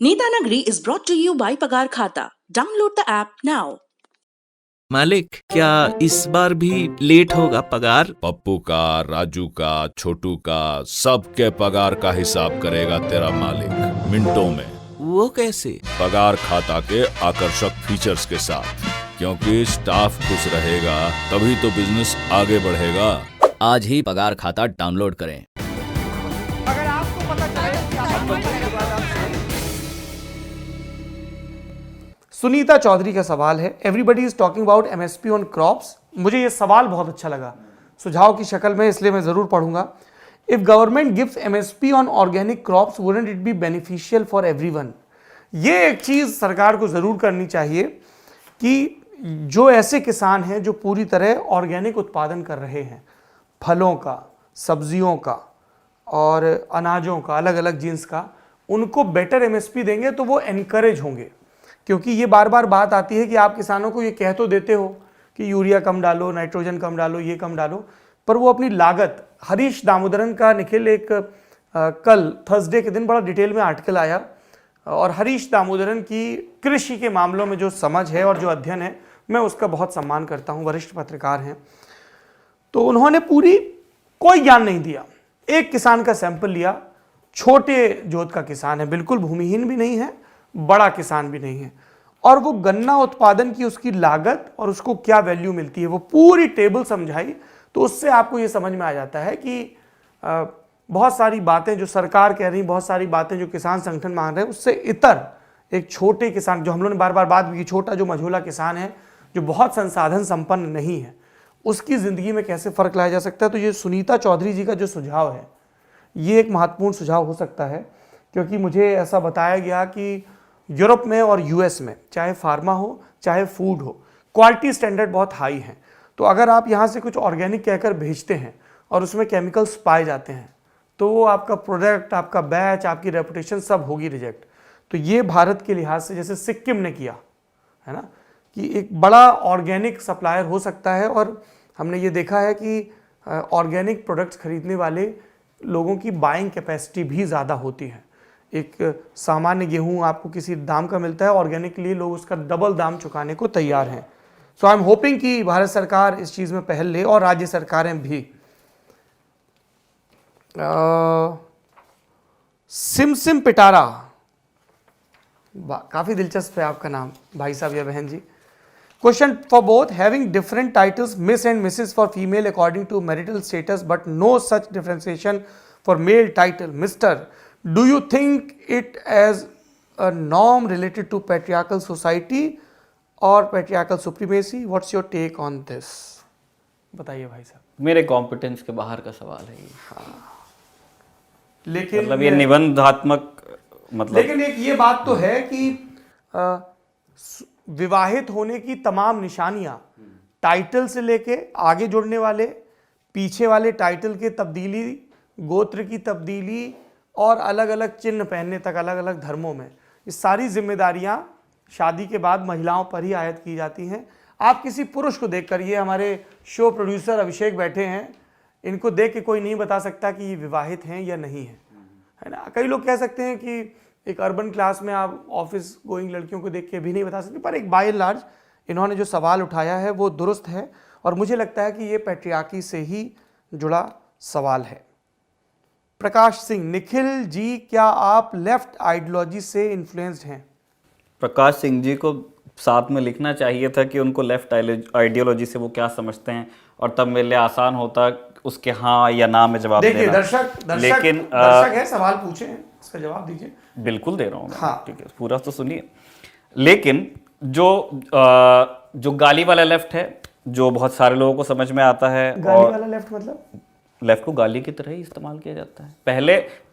Netanagri is brought to you by Pagar Khata. Download the app now. मालिक, क्या इस बार भी लेट होगा पगार? पप्पू का, राजू का, छोटू का, सबके पगार का हिसाब करेगा तेरा मालिक मिनटों में। वो कैसे? पगार खाता के आकर्षक फीचर्स के साथ, क्योंकि स्टाफ खुश रहेगा तभी तो बिजनेस आगे बढ़ेगा। आज ही पगार खाता डाउनलोड करें। अगर आपको पता चले कि सुनीता चौधरी का सवाल है, everybody is talking about MSP on crops. मुझे ये सवाल बहुत अच्छा लगा सुझाव की शक्ल में, इसलिए मैं जरूर पढ़ूंगा। If government gives MSP on organic crops wouldn't it be beneficial for everyone. ये एक चीज सरकार को जरूर करनी चाहिए कि जो ऐसे किसान हैं जो पूरी तरह ऑर्गेनिक उत्पादन कर रहे हैं, फलों का, सब्जियों का और अनाजों का, अलग अलग जीन्स का, उनको बेटर एमएसपी देंगे तो वो एनकरेज होंगे। क्योंकि ये बार बार बात आती है कि आप किसानों को ये कह तो देते हो कि यूरिया कम डालो, नाइट्रोजन कम डालो, ये कम डालो, पर वो अपनी लागत, हरीश दामोदरन का निखिल एक कल थर्सडे के दिन बड़ा डिटेल में आर्टिकल आया और हरीश दामोदरन की कृषि के मामलों में जो समझ है और जो अध्ययन है, मैं उसका बहुत सम्मान करता हूँ, वरिष्ठ पत्रकार हैं। तो उन्होंने पूरी कोई ज्ञान नहीं दिया, एक किसान का सैंपल लिया, छोटे जोत का किसान है, बिल्कुल भूमिहीन भी नहीं है, बड़ा किसान भी नहीं है, और वो गन्ना उत्पादन की उसकी लागत और उसको क्या वैल्यू मिलती है, वो पूरी टेबल समझाई। तो उससे आपको ये समझ में आ जाता है कि बहुत सारी बातें जो सरकार कह रही, बहुत सारी बातें जो किसान संगठन मांग रहे हैं, उससे इतर एक छोटे किसान, जो हम लोगों ने बार बार बात की, छोटा जो मझोला किसान है, जो बहुत संसाधन संपन्न नहीं है, उसकी ज़िंदगी में कैसे फ़र्क लाया जा सकता है। तो ये सुनीता चौधरी जी का जो सुझाव है, ये एक महत्वपूर्ण सुझाव हो सकता है। क्योंकि मुझे ऐसा बताया गया कि यूरोप में और यूएस में, चाहे फार्मा हो चाहे फूड हो, क्वालिटी स्टैंडर्ड बहुत हाई हैं। तो अगर आप यहाँ से कुछ ऑर्गेनिक कहकर भेजते हैं और उसमें केमिकल्स पाए जाते हैं, तो वो आपका प्रोडक्ट, आपका बैच, आपकी रेपुटेशन सब होगी रिजेक्ट। तो ये भारत के लिहाज से, जैसे सिक्किम ने किया है ना, कि एक बड़ा ऑर्गेनिक सप्लायर हो सकता है। और हमने ये देखा है कि ऑर्गेनिक प्रोडक्ट्स खरीदने वाले लोगों की बाइंग कैपेसिटी भी ज़्यादा होती है। एक सामान्य गेहूं आपको किसी दाम का मिलता है, ऑर्गेनिक के लिए लोग उसका डबल दाम चुकाने को तैयार हैं। सो आई एम होपिंग कि भारत सरकार इस चीज़ में पहल ले और राज्य सरकारें भी। सिमसिम पिटारा, काफ़ी दिलचस्प है आपका नाम भाई साहब या बहन जी। Question for both, having different titles miss and missus for female according to marital status but no such differentiation for male title mister, do you think it as a norm related to patriarchal society or patriarchal supremacy? What's your take on this? बताइए भाई साहब। मेरे competence के बाहर का सवाल है ये। लेकिन मतलब ये निबंधात्मक, मतलब लेकिन एक ये बात तो है कि विवाहित होने की तमाम निशानियां, टाइटल से लेके आगे जुड़ने वाले, पीछे वाले टाइटल के तब्दीली, गोत्र की तब्दीली और अलग अलग चिन्ह पहनने तक, अलग अलग धर्मों में, ये सारी जिम्मेदारियां शादी के बाद महिलाओं पर ही आयद की जाती हैं। आप किसी पुरुष को देखकर, ये हमारे शो प्रोड्यूसर अभिषेक बैठे हैं, इनको देख के कोई नहीं बता सकता कि ये विवाहित हैं या नहीं है, है ना। कई लोग कह सकते हैं कि एक अर्बन क्लास में आप ऑफिस गोइंग लड़कियों को देख के भी नहीं बता सकते, पर एक बाय एंड लार्ज इन्होंने जो सवाल उठाया है वो दुरुस्त है और मुझे लगता है कि ये पैट्रियार्की से ही जुड़ा सवाल है। प्रकाश सिंह, निखिल जी क्या आप लेफ्ट आइडियोलॉजी से इन्फ्लुएंस्ड हैं? प्रकाश सिंह जी को साथ में लिखना चाहिए था कि उनको लेफ्ट आइडियोलॉजी से वो क्या समझते हैं, और तब मेरे लिए आसान होता उसके हाँ या ना में जवाब देना। लेकिन दर्शक है, सवाल पूछे हैं, इसका जवाब दीजिए। बिल्कुल दे रहा हूँ। हाँ, ठीक है, पूरा तो सुनिए। लेकिन जो गाली वाला लेफ्ट है, जो बहुत सारे लोगों को समझ में आता है, गाली वाला लेफ्ट मतलब लेफ्ट को गाली की तरह ही इस्तेमाल किया जाता है।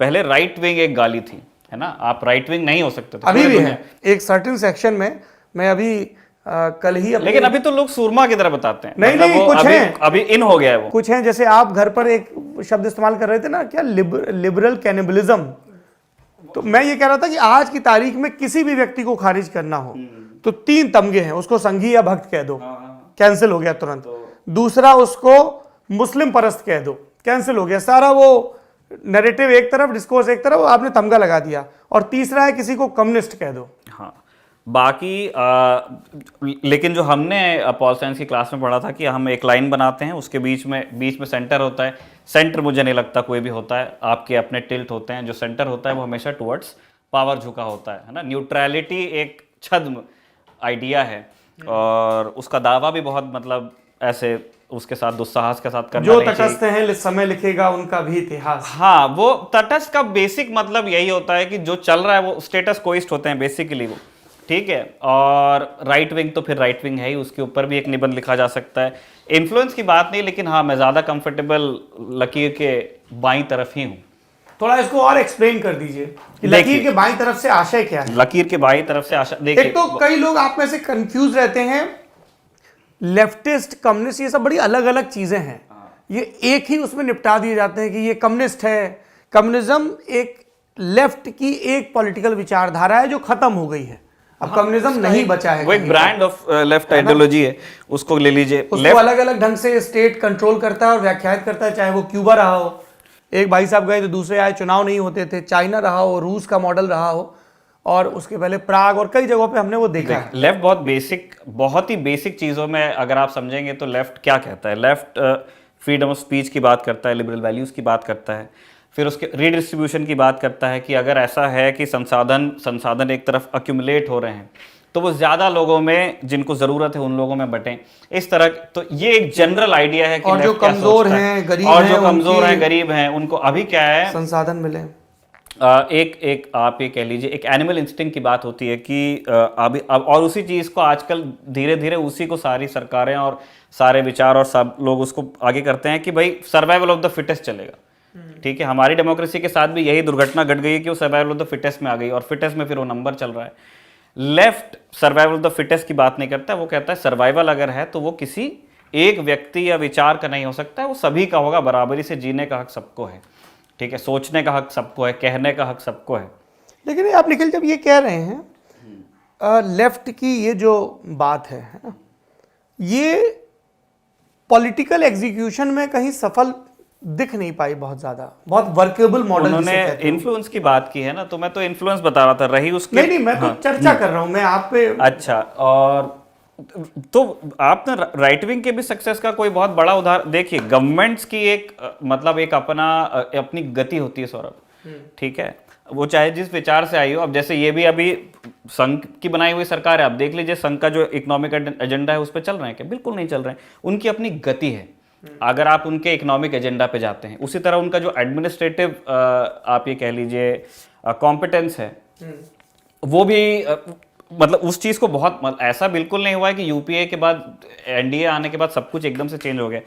पहले राइट विंग एक गाली थी, है ना, आप राइट विंग नहीं हो सकते थे, अभी भी है एक सर्टेन सेक्शन में। मैं अभी कल ही लेकिन अभी तो लोग सूरमा की तरह बताते हैं। नहीं, मतलब कुछ हैं, अभी इन हो गया है वो। कुछ हैं, जैसे आप घर पर एक शब्द इस्तेमाल कर रहे थे ना, क्या लिबरल कैनिबलिज्म। तो मैं ये कह रहा था कि आज की तारीख में किसी भी व्यक्ति को खारिज करना हो तो 3 तमगे हैं, उसको संघी या भक्त कह दो, कैंसिल हो गया तुरंत। दूसरा, उसको मुस्लिम परस्त कह दो, कैंसिल हो गया। सारा वो नैरेटिव एक तरफ, डिस्कोर्स एक तरफ, आपने तमगा लगा दिया। और तीसरा है किसी को कम्युनिस्ट कह दो। हाँ, बाकी लेकिन जो हमने पॉल साइंस की क्लास में पढ़ा था कि हम एक लाइन बनाते हैं, उसके बीच में सेंटर होता है। सेंटर मुझे नहीं लगता कोई भी होता है, आपके अपने टिल्ट होते हैं। जो सेंटर होता है वो हमेशा टुवर्ड्स पावर झुका होता है ना। न्यूट्रलिटी एक छद्म आइडिया है और उसका दावा भी बहुत मतलब ऐसे उसके साथ दुस्साहस के साथ करना जो नहीं चाहिए। तटस्थ हैं समय लिखेगा उनका भी इतिहास। हाँ, वो तटस्थ का बेसिक मतलब यही होता है कि जो चल रहा है वो स्टेटस कोइस्ट होते हैं बेसिकली वो, ठीक है। और राइट विंग तो फिर राइट विंग है ही, उसके ऊपर भी एक निबंध लिखा जा सकता है। इन्फ्लुएंस की बात नहीं, लेकिन हाँ मैं ज़्यादा कंफर्टेबल लकीर के बाईं तरफ ही हूँ। थोड़ा इसको और एक्सप्लेन कर दीजिए कि लकीर के बाईं तरफ से आशय क्या है। लकीर के बाईं तरफ से आशा देखिए, एक तो कई लोग आप में से कंफ्यूज रहते हैं, लेफ्टिस्ट कम्युनिस्ट ये सब बड़ी अलग अलग चीजें हैं, ये एक ही उसमें निपटा दिए जाते हैं कि ये कम्युनिस्ट है। कम्युनिज्म एक लेफ्ट की एक पॉलिटिकल विचारधारा है जो खत्म हो गई है, अब कम्युनिज्म नहीं बचा है। वो एक ब्रांड ऑफ लेफ्ट आइडियोलॉजी है, उसको ले लीजिए। उसको अलग अलग ढंग से स्टेट कंट्रोल करता है और व्याख्यात करता है, चाहे वो क्यूबा रहा हो, एक भाई साहब गए तो दूसरे आए, चुनाव नहीं होते थे, चाइना रहा हो, रूस का मॉडल रहा हो, और उसके पहले प्राग और कई जगहों पे हमने वो देखा है। लेफ्ट बहुत ही बेसिक चीज़ों में अगर आप समझेंगे तो लेफ्ट क्या कहता है। लेफ्ट फ्रीडम ऑफ स्पीच की बात करता है, लिबरल वैल्यूज़ की बात करता है, फिर उसके रीडिस्ट्रीब्यूशन की बात करता है कि अगर ऐसा है कि संसाधन एक तरफ अक्यूमुलेट हो रहे हैं तो वो ज़्यादा लोगों में जिनको ज़रूरत है उन लोगों में बटें, इस तरह। तो ये एक जनरल आइडिया है कि और जो कमज़ोर हैं, गरीब हैं, जो कमज़ोर हैं, गरीब हैं, उनको अभी क्या है, संसाधन मिले। एक आप ये कह लीजिए एक एनिमल इंस्टिंक्ट की बात होती है कि अभी और उसी चीज़ को आजकल धीरे धीरे उसी को सारी सरकारें और सारे विचार और सब लोग उसको आगे करते हैं कि भाई सर्वाइवल ऑफ द फिटेस्ट चलेगा। ठीक है, हमारी डेमोक्रेसी के साथ भी यही दुर्घटना घट गई है कि वो सर्वाइवल ऑफ द फिटेस्ट में आ गई और फिटेस्ट में फिर वो नंबर चल रहा है। Left survival of the fittest की बात नहीं करता, वो कहता है सर्वाइवल अगर है तो वो किसी एक व्यक्ति या विचार का नहीं हो सकता है, वो सभी का होगा, बराबरी से जीने का हक सबको है, ठीक है, सोचने का हक सबको है, कहने का हक सबको है। लेकिन आप निखिल जब ये कह रहे हैं लेफ्ट की ये जो बात है ना, ये पॉलिटिकल एग्जीक्यूशन में कहीं सफल दिख नहीं पाई बहुत ज्यादा, बहुत वर्केबल मॉडल। उन्होंने इन्फ्लुएंस की बात की है ना, तो मैं तो इन्फ्लुएंस बता रहा था, रही उसकी नहीं मैं तो चर्चा कर रहा हूं, मैं आप पे। अच्छा, और तो आपने राइट विंग के भी सक्सेस का कोई बहुत बड़ा उदाहरण देखिए। गवर्नमेंट्स की एक मतलब एक अपनी गति होती है सौरभ, ठीक है, वो चाहे जिस विचार से आई हो। अब जैसे ये भी अभी संघ की बनाई हुई सरकार है, आप देख लीजिए संघ का जो इकोनॉमिक एजेंडा है उस पर चल रहे हैं क्या? बिल्कुल नहीं चल रहे हैं। उनकी अपनी गति है, अगर आप उनके इकोनॉमिक एजेंडा पे जाते हैं। उसी तरह उनका जो एडमिनिस्ट्रेटिव आप ये कह लीजिए कॉम्पिटेंस है, वो भी मतलब उस चीज़ को बहुत ऐसा बिल्कुल नहीं हुआ है कि यूपीए के बाद एनडीए आने के बाद सब कुछ एकदम से चेंज हो गया।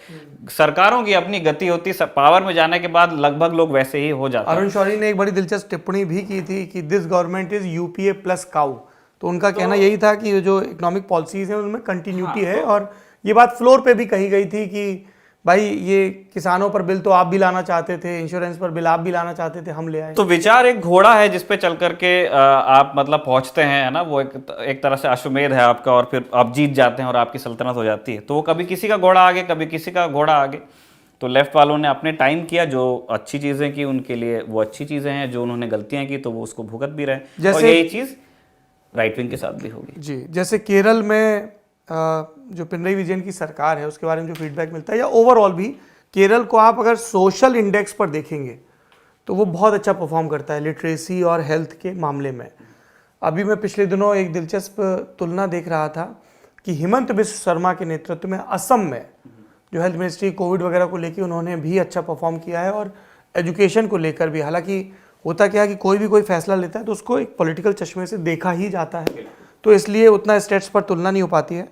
सरकारों की अपनी गति होती है, पावर में जाने के बाद लगभग लोग वैसे ही हो जाते हैं। अरुण शौरी ने एक बड़ी दिलचस्प टिप्पणी भी की थी कि this government is UPA plus cow, तो उनका कहना यही था कि जो इकोनॉमिक पॉलिसीज हैं उनमें कंटिन्यूटी है। और ये बात फ्लोर पे भी कही गई थी कि भाई ये किसानों पर बिल तो आप भी लाना चाहते थे, इंश्योरेंस पर बिल आप भी लाना चाहते थे, हम ले आए। तो विचार एक घोड़ा है जिसपे चल करके आप मतलब पहुंचते हैं, है ना, वो एक तरह से अश्वमेध है आपका, और फिर आप जीत जाते हैं और आपकी सल्तनत हो जाती है। तो वो कभी किसी का घोड़ा आगे, कभी किसी का घोड़ा आगे। तो लेफ्ट वालों ने अपने टाइम किया, जो अच्छी चीजें की उनके लिए वो अच्छी चीजें हैं, जो उन्होंने गलतियां की तो वो उसको भुगत भी रहे। और यही चीज राइट विंग के साथ भी होगी जी। जैसे केरल में जो पिनरई विजयन की सरकार है उसके बारे में जो फीडबैक मिलता है, या ओवरऑल भी केरल को आप अगर सोशल इंडेक्स पर देखेंगे तो वो बहुत अच्छा परफॉर्म करता है लिटरेसी और हेल्थ के मामले में। अभी मैं पिछले दिनों एक दिलचस्प तुलना देख रहा था कि हिमंत बिश्व शर्मा के नेतृत्व में असम में जो हेल्थ मिनिस्ट्री कोविड वगैरह को लेकर उन्होंने भी अच्छा परफॉर्म किया है, और एजुकेशन को लेकर भी। हालांकि होता क्या है कि कोई भी कोई फैसला लेता है तो उसको एक पॉलिटिकल चश्मे से देखा ही जाता है, तो इसलिए उतना स्टेट्स पर तुलना नहीं हो पाती है।